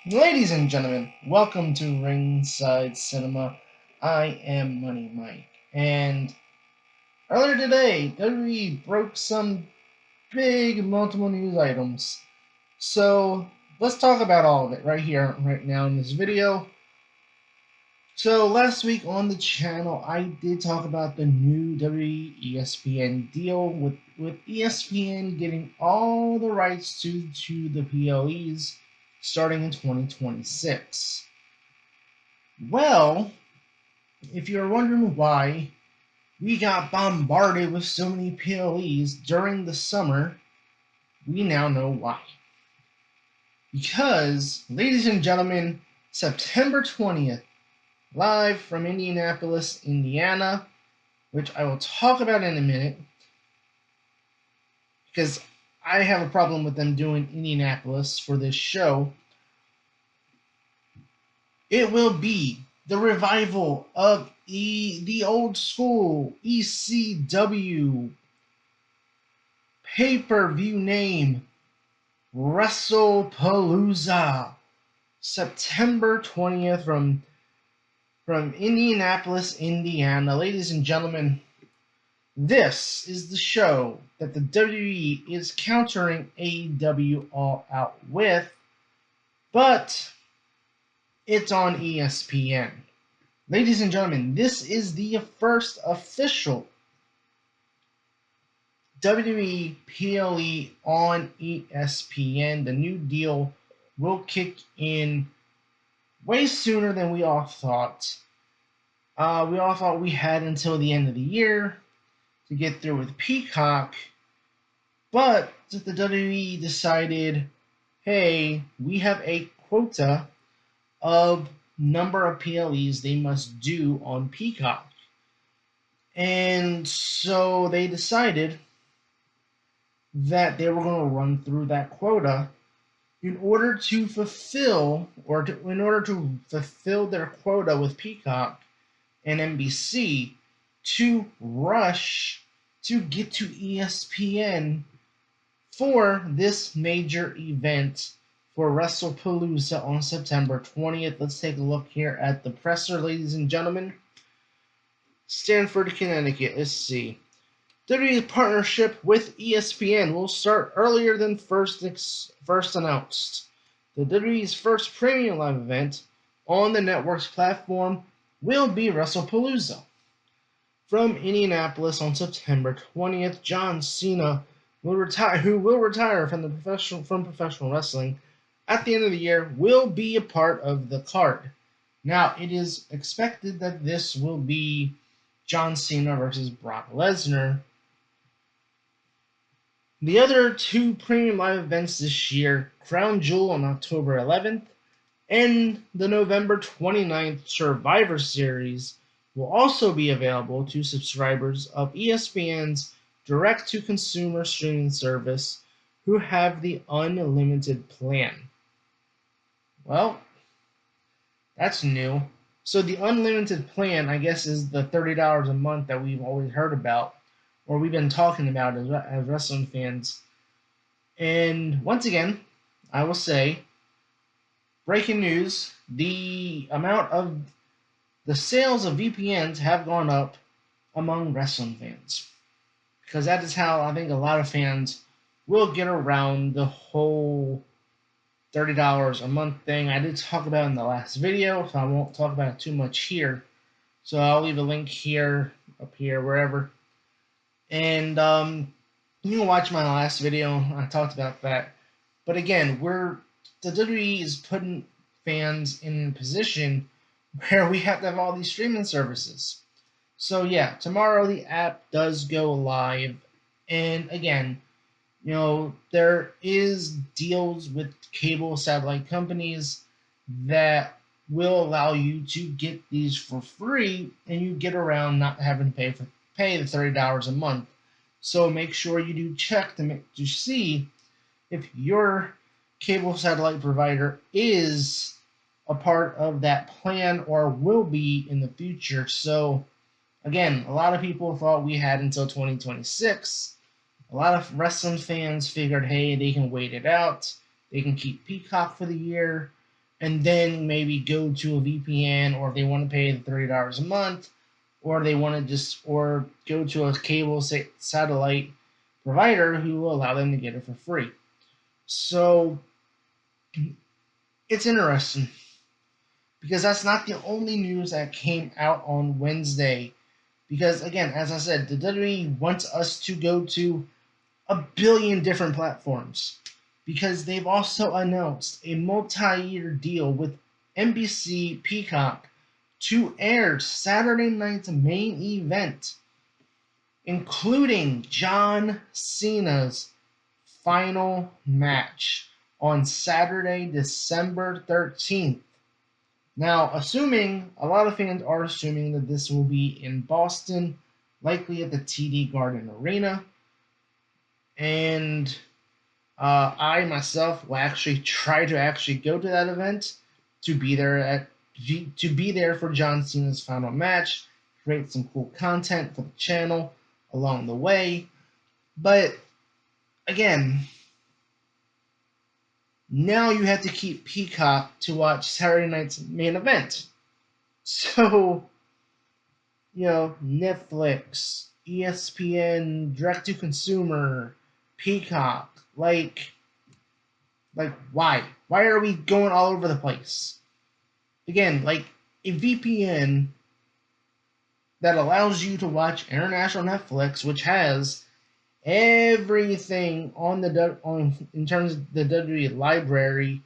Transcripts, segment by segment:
Ladies and gentlemen, welcome to Ringside Cinema. I am Money Mike, and earlier today, WWE broke some big multiple news items. So let's talk about all of it right here, right now in this video. So last week on the channel, I did talk about the new WWE ESPN deal with ESPN getting all the rights to the PLEs starting in 2026. Well, if you're wondering why we got bombarded with so many PLEs during the summer, we now know why. Because, ladies and gentlemen, September 20th, live from Indianapolis, Indiana, which I will talk about in a minute, because I have a problem with them doing Indianapolis for this show. It will be the revival of the old school ECW pay-per-view name, Wrestlepalooza, September 20th from Indianapolis, Indiana. Ladies and gentlemen, this is the show that the WWE is countering AEW All Out with, but it's on ESPN. Ladies and gentlemen, this is the first official WWE PLE on ESPN. The new deal will kick in way sooner than we all thought. We all thought we had until the end of the year to get through with Peacock, but the WWE decided, hey, we have a quota of number of PLEs they must do on Peacock. And so they decided that they were going to run through that quota in order to fulfill their quota with Peacock and NBC to rush to get to ESPN for this major event for Wrestlepalooza on September 20th. Let's take a look here at the presser, ladies and gentlemen. Stamford, Connecticut. Let's see. WWE's partnership with ESPN will start earlier than first announced. The WWE's first premium live event on the network's platform will be Wrestlepalooza. From Indianapolis on September 20th, John Cena who will retire from professional wrestling at the end of the year, will be a part of the card. Now, it is expected that this will be John Cena versus Brock Lesnar. The other two premium live events this year, Crown Jewel on October 11th and the November 29th Survivor Series, will also be available to subscribers of ESPN's direct-to-consumer streaming service who have the unlimited plan. Well, that's new. So the unlimited plan, I guess, is the $30 a month that we've always heard about, or we've been talking about as wrestling fans. And once again, I will say, breaking news, the amount of the sales of VPNs have gone up among wrestling fans. Because that is how I think a lot of fans will get around the whole $30 a month thing. I did talk about it in the last video, so I won't talk about it too much here. So I'll leave a link here, up here, wherever. And you can watch my last video. I talked about that. But again, the WWE is putting fans in a position where we have to have all these streaming services. So yeah, tomorrow the app does go live, and again, there is deals with cable satellite companies that will allow you to get these for free, and you get around not having to pay the $30 a month. So make sure you do check to see if your cable satellite provider is a part of that plan or will be in the future. So again, a lot of people thought we had until 2026. A lot of wrestling fans figured, hey, they can wait it out. They can keep Peacock for the year. and then maybe go to a VPN, or if they want to pay the $30 a month, or they want to or go to a cable satellite provider who will allow them to get it for free. So it's interesting because that's not the only news that came out on Wednesday. Because again, as I said, the WWE wants us to go to a billion different platforms, because they've also announced a multi-year deal with NBC Peacock to air Saturday night's main event, including John Cena's final match on Saturday, December 13th. Now, a lot of fans are assuming that this will be in Boston, likely at the TD Garden Arena. And I myself will actually try to go to that event, to be there for John Cena's final match, create some cool content for the channel along the way. But again, now you have to keep Peacock to watch Saturday night's main event. So, Netflix, ESPN, direct to consumer, Peacock, like why? Why are we going all over the place? Again, like a VPN that allows you to watch international Netflix, which has everything in terms of the WWE library,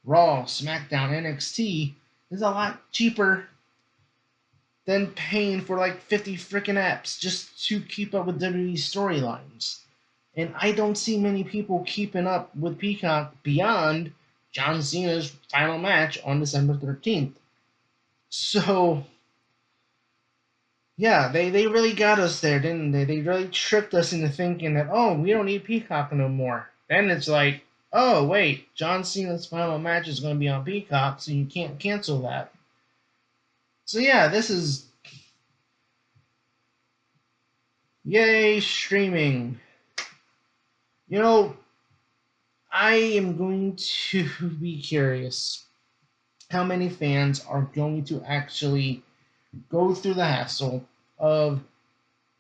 Raw, SmackDown, NXT, is a lot cheaper than paying for like 50 freaking apps just to keep up with WWE storylines. And I don't see many people keeping up with Peacock beyond John Cena's final match on December 13th. So, yeah, they really got us there, didn't they? They really tricked us into thinking that, oh, we don't need Peacock no more. Then it's like, oh, wait, John Cena's final match is going to be on Peacock, so you can't cancel that. So, yeah, this is... Yay, streaming. I am going to be curious how many fans are going to actually go through the hassle of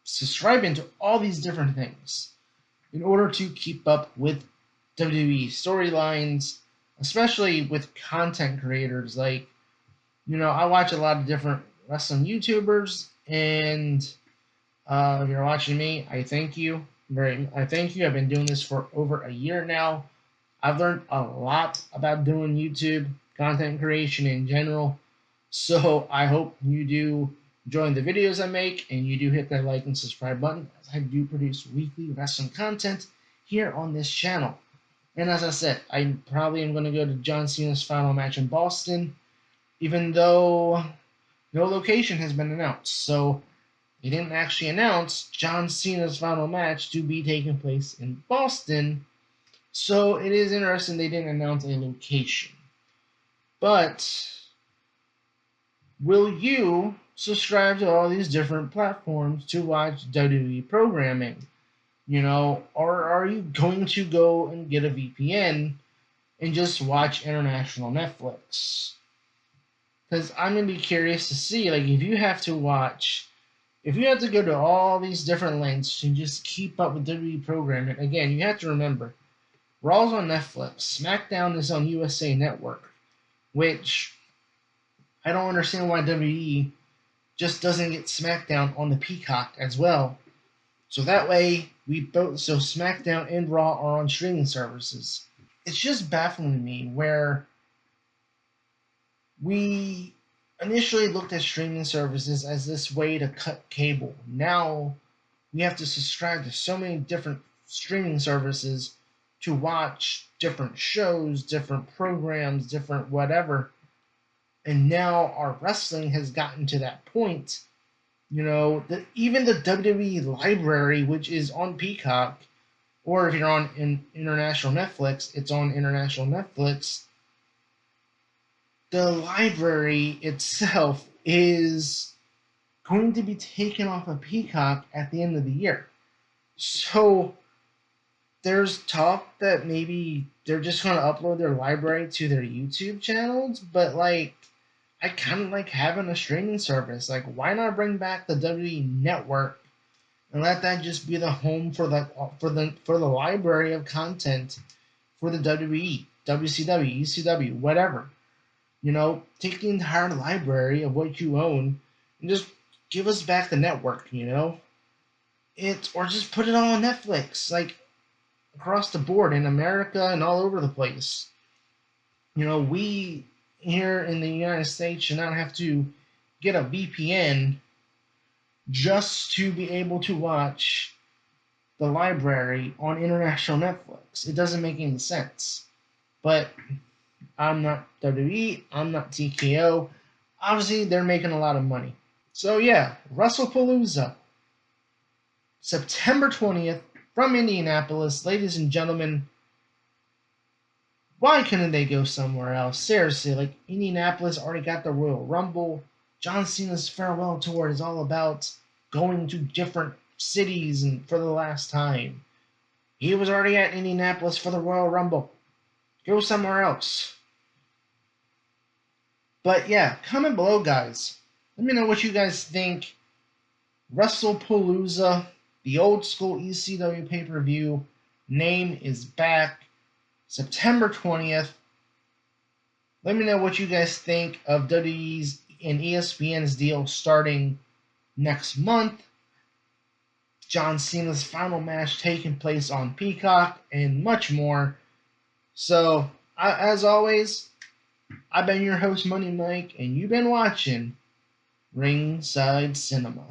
subscribing to all these different things in order to keep up with WWE storylines, especially with content creators. Like, I watch a lot of different wrestling YouTubers, and if you're watching me, I thank you. I thank you. I've been doing this for over a year now. I've learned a lot about doing YouTube content creation in general. So I hope you do enjoy the videos I make, and you do hit that like and subscribe button, as I do produce weekly wrestling content here on this channel. And as I said, I probably am going to go to John Cena's final match in Boston, even though no location has been announced. So they didn't actually announce John Cena's final match to be taking place in Boston. So it is interesting they didn't announce a location. But will you subscribe to all these different platforms to watch WWE programming? Or are you going to go and get a VPN and just watch international Netflix? Because I'm going to be curious to see, like, if you have to go to all these different lengths to just keep up with WWE programming, again, you have to remember, Raw's on Netflix, SmackDown is on USA Network, which I don't understand why WWE just doesn't get SmackDown on the Peacock as well. So that way, so SmackDown and Raw are on streaming services. It's just baffling to me where we initially looked at streaming services as this way to cut cable. Now we have to subscribe to so many different streaming services to watch different shows, different programs, different whatever. And now our wrestling has gotten to that point, that even the WWE library, which is on Peacock, or if you're on international Netflix, it's on international Netflix. The library itself is going to be taken off of Peacock at the end of the year. So There's talk that maybe they're just going to upload their library to their YouTube channels, but like I kind of like having a streaming service. Like, why not bring back the WWE Network and let that just be the home for the library of content for the WWE, WCW, ECW, whatever. Take the entire library of what you own and just give us back the network. Or just put it all on Netflix, like across the board in America and all over the place. We here in the United States should not have to get a VPN just to be able to watch the library on international Netflix. It doesn't make any sense. But I'm not WWE, I'm not TKO. Obviously, they're making a lot of money. So, yeah, Wrestlepalooza, September 20th from Indianapolis. Ladies and gentlemen, why couldn't they go somewhere else? Seriously, like Indianapolis already got the Royal Rumble. John Cena's Farewell Tour is all about going to different cities and for the last time. He was already at Indianapolis for the Royal Rumble. Go somewhere else. But yeah, comment below, guys. Let me know what you guys think. Wrestlepalooza, the old school ECW pay-per-view, name is back. September 20th. Let me know what you guys think of WWE's and ESPN's deal starting next month. John Cena's final match taking place on Peacock and much more. So, as always, I've been your host, Money Mike, and you've been watching Ringside Cinema.